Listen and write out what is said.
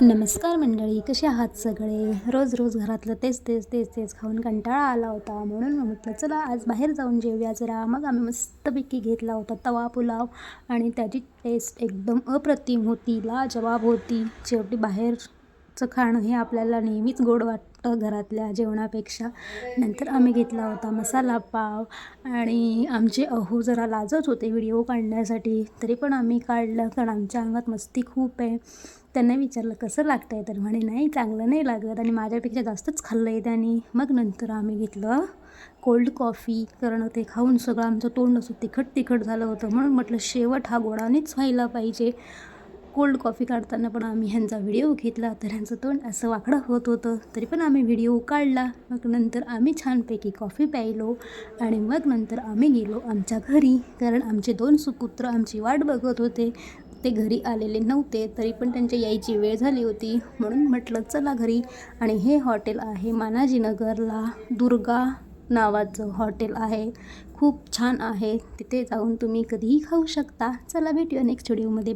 नमस्कार मंडळी, कसे आहात सगळे? रोज रोज घरातलं तेच खाऊन कंटाळा आला होता, म्हणून म्हटलं चला आज बाहेर जाऊन जेवूया जरा. मग आम्ही मस्तपैकी घेतला होता तवा पुलाव आणि त्याची टेस्ट एकदम अप्रतिम होती, लाजवाब होती. शेवटी बाहेरचं खाणं हे आपल्याला नेहमीच गोड वाटतं घरातल्या जेवणापेक्षा. नंतर आम्ही घेतला होता मसाला पाव आणि आमचे अहो जरा लाजत होते व्हिडिओ काढण्यासाठी, तरी पण आम्ही काढलं कारण आमच्या अंगात मस्ती खूप आहे. त्यांनी विचारलं कसं लागतं आहे, तर म्हणे नाही चांगलं नाही लागत आणि माझ्यापेक्षा जास्तच खाल्लं आहे त्यांनी. मग नंतर आम्ही घेतलं कोल्ड कॉफी, कारण ते खाऊन सगळं आमचं तोंड असं तिखट झालं होतं, म्हणून म्हटलं शेवट हा गोडानेच व्हायला पाहिजे. कोल्ड कॉफी काढताना पण आम्ही ह्यांचा व्हिडिओ घेतला, तर ह्यांचं तोंड असं वाकडं होत होतं, तरी पण आम्ही व्हिडिओ काढला. मग नंतर आम्ही छानपैकी कॉफी प्यायलो आणि मग नंतर आम्ही गेलो आमच्या घरी, कारण आमचे 2 सुपुत्र आमची वाट बघत होते. ते घरी आलेले नव्हते, तरी पण त्यांच्या यायची वेळ झाली होती, म्हणून म्हटलं चला घरी. आणि हे हॉटेल आहे मानाजीनगरला, दुर्गा नावाचं हॉटेल आहे. खूप छान आहे, तिथे जाऊन तुम्ही कधीही खाऊ शकता. चला भेटूया नेक्स्ट व्हिडिओमध्ये.